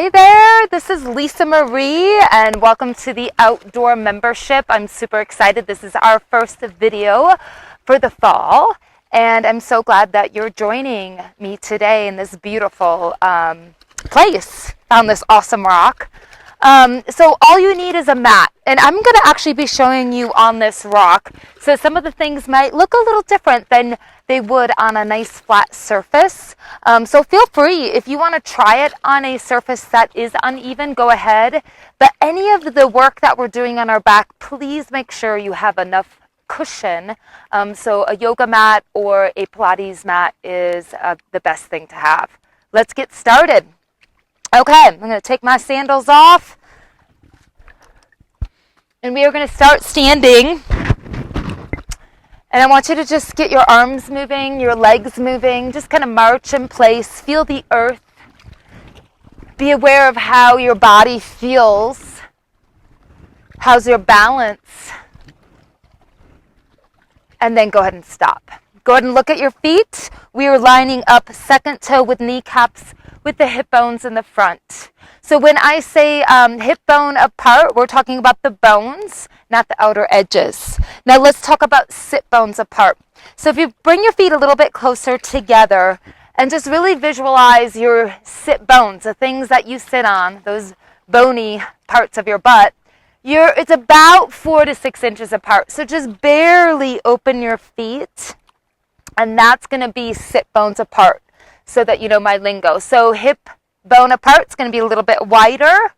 Hey there, this is Lisa Marie and welcome to the outdoor membership. I'm super excited. This is our first video for the fall and I'm so glad that you're joining me today in this beautiful place. Found this awesome rock. So all you need is a mat, and I'm going to actually be showing you on this rock. So some of the things might look a little different than they would on a nice flat surface. So feel free, if you want to try it on a surface that is uneven, go ahead. But any of the work that we're doing on our back, please make sure you have enough cushion. So a yoga mat or a Pilates mat is the best thing to have. Let's get started. Okay, I'm going to take my sandals off. And we are going to start standing. And I want you to just get your arms moving, your legs moving, just kind of march in place. Feel the earth. Be aware of how your body feels. How's your balance? And then go ahead and stop. Go ahead and look at your feet. We are lining up second toe with kneecaps with the hip bones in the front. So when I say hip bone apart, we're talking about the bones, not the outer edges. Now let's talk about sit bones apart. So if you bring your feet a little bit closer together and just really visualize your sit bones, the things that you sit on, those bony parts of your butt, it's about 4 to 6 inches apart. So just barely open your feet, and that's going to be sit bones apart, so that you know my lingo. So hip bone apart is going to be a little bit wider,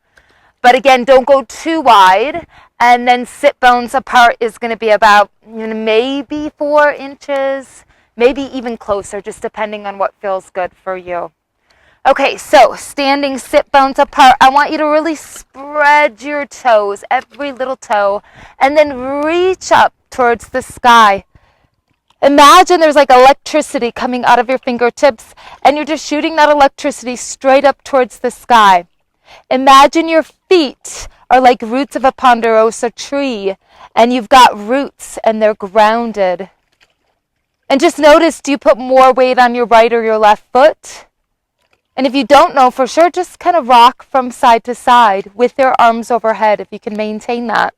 but again, don't go too wide. And then sit bones apart is going to be about maybe 4 inches, maybe even closer, just depending on what feels good for you. Okay, so standing sit bones apart, I want you to really spread your toes, every little toe, and then reach up towards the sky. Imagine there's like electricity coming out of your fingertips, and you're just shooting that electricity straight up towards the sky. Imagine your feet are like roots of a ponderosa tree, and you've got roots and they're grounded. And just notice, do you put more weight on your right or your left foot? And if you don't know for sure, just kind of rock from side to side with your arms overhead if you can maintain that.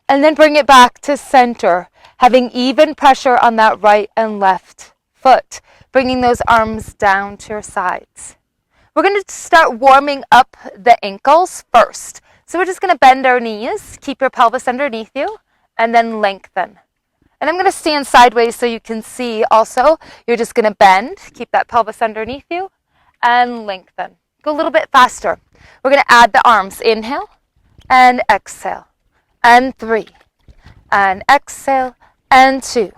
And then bring it back to center, having even pressure on that right and left foot, bringing those arms down to your sides. We're going to start warming up the ankles first. So we're just going to bend our knees, keep your pelvis underneath you, and then lengthen. And I'm going to stand sideways so you can see also. You're just going to bend, keep that pelvis underneath you, and lengthen. Go a little bit faster. We're going to add the arms. Inhale and exhale. And 3. And exhale. And 2.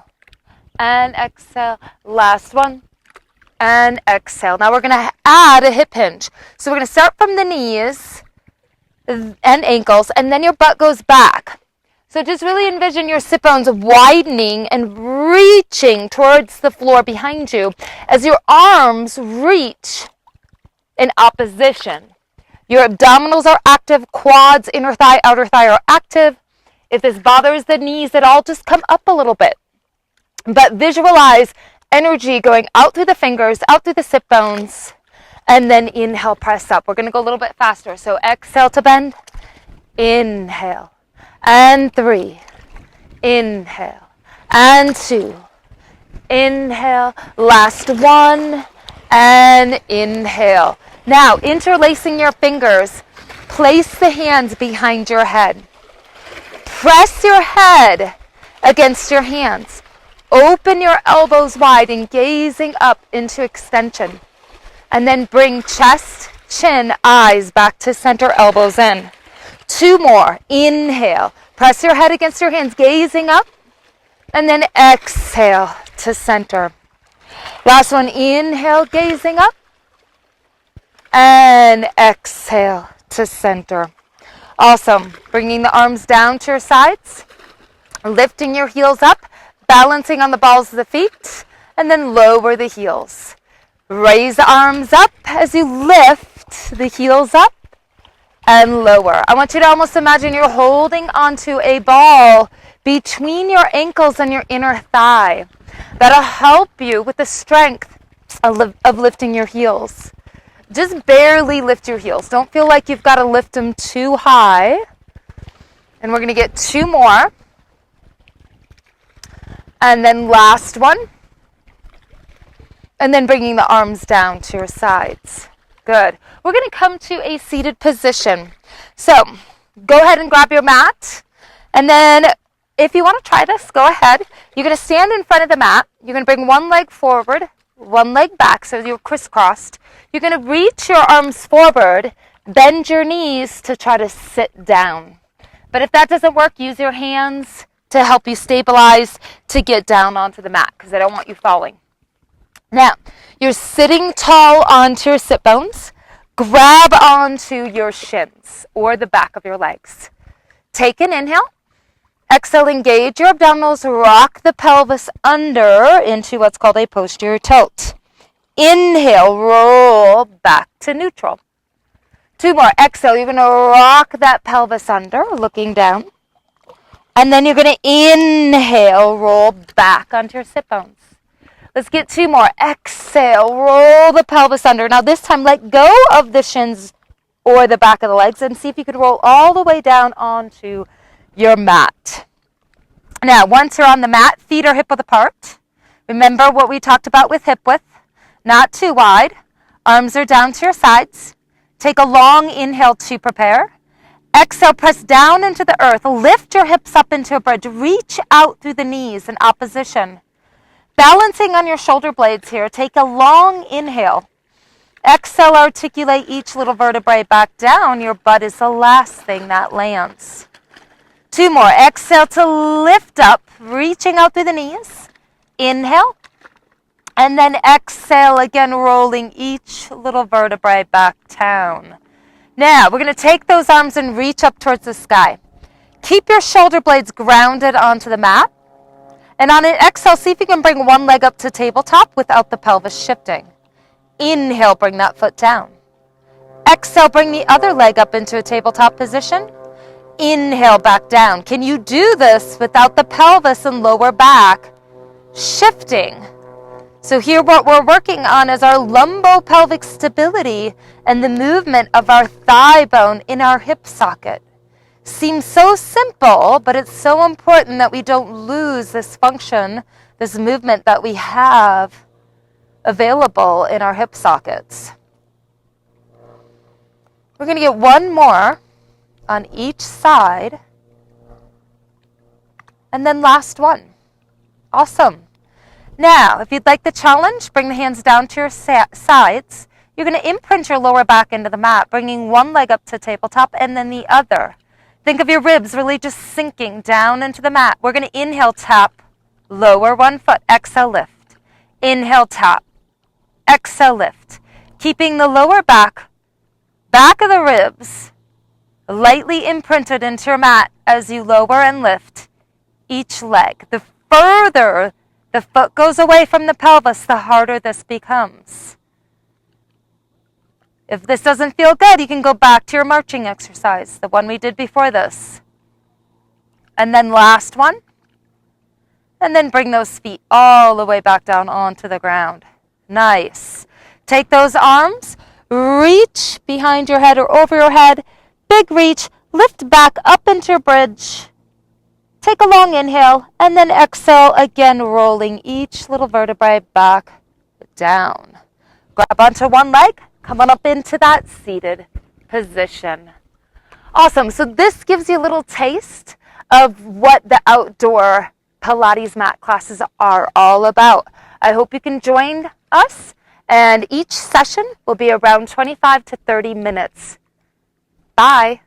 And exhale. Last one. And exhale. Now we're going to add a hip hinge. So we're going to start from the knees and ankles, and then your butt goes back. So just really envision your sit bones widening and reaching towards the floor behind you as your arms reach in opposition. Your abdominals are active, quads, inner thigh, outer thigh are active. If this bothers the knees at all, just come up a little bit. But visualize energy going out through the fingers, out through the sit bones, and then inhale, press up. We're going to go a little bit faster. So exhale to bend. Inhale. And 3. Inhale. And 2. Inhale. Last one. And inhale. Now, interlacing your fingers, place the hands behind your head. Press your head against your hands. Open your elbows wide and gazing up into extension. And then bring chest, chin, eyes back to center, elbows in. 2 more. Inhale. Press your head against your hands, gazing up. And then exhale to center. Last one. Inhale, gazing up. And exhale to center. Awesome. Bringing the arms down to your sides. Lifting your heels up. Balancing on the balls of the feet. And then lower the heels. Raise the arms up as you lift the heels up. And lower. I want you to almost imagine you're holding onto a ball between your ankles and your inner thigh. That'll help you with the strength of lifting your heels. Just barely lift your heels. Don't feel like you've got to lift them too high. And we're going to get 2 more. And then last one. And then bringing the arms down to your sides. Good. We're going to come to a seated position. So go ahead and grab your mat. And then if you want to try this, go ahead. You're going to stand in front of the mat. You're going to bring one leg forward, one leg back, so you're crisscrossed. You're going to reach your arms forward, bend your knees to try to sit down. But if that doesn't work, use your hands to help you stabilize to get down onto the mat, because I don't want you falling. Now, you're sitting tall onto your sit bones. Grab onto your shins or the back of your legs. Take an inhale. Exhale, engage your abdominals. Rock the pelvis under into what's called a posterior tilt. Inhale, roll back to neutral. 2 more. Exhale, you're going to rock that pelvis under, looking down. And then you're going to inhale, roll back onto your sit bones. Let's get 2 more. Exhale, roll the pelvis under. Now this time, let go of the shins or the back of the legs and see if you could roll all the way down onto your mat. Now, once you're on the mat, feet are hip width apart. Remember what we talked about with hip width. Not too wide. Arms are down to your sides. Take a long inhale to prepare. Exhale, press down into the earth. Lift your hips up into a bridge. Reach out through the knees in opposition. Balancing on your shoulder blades here. Take a long inhale. Exhale, articulate each little vertebrae back down. Your butt is the last thing that lands. 2 more. Exhale to lift up, reaching out through the knees. Inhale. And then exhale again, rolling each little vertebrae back down. Now, we're going to take those arms and reach up towards the sky. Keep your shoulder blades grounded onto the mat. And on an exhale, see if you can bring one leg up to tabletop without the pelvis shifting. Inhale, bring that foot down. Exhale, bring the other leg up into a tabletop position. Inhale, back down. Can you do this without the pelvis and lower back shifting? So here what we're working on is our lumbopelvic stability and the movement of our thigh bone in our hip socket. Seems so simple, but it's so important that we don't lose this function, this movement that we have available in our hip sockets. We're going to get 1 more on each side. And then last one. Awesome. Now, if you'd like the challenge, bring the hands down to your sides. You're going to imprint your lower back into the mat, bringing one leg up to tabletop and then the other. Think of your ribs really just sinking down into the mat. We're going to inhale, tap, lower one foot, exhale, lift. Inhale, tap, exhale, lift. Keeping the lower back of the ribs lightly imprinted into your mat as you lower and lift each leg. The further the foot goes away from the pelvis, the harder this becomes. If this doesn't feel good, you can go back to your marching exercise, the one we did before this. And then last one. And then bring those feet all the way back down onto the ground. Nice. Take those arms, reach behind your head or over your head. Big reach, lift back up into your bridge. Take a long inhale, and then exhale, again rolling each little vertebrae back down. Grab onto one leg, come on up into that seated position. Awesome, so this gives you a little taste of what the outdoor Pilates mat classes are all about. I hope you can join us, and each session will be around 25 to 30 minutes. Bye.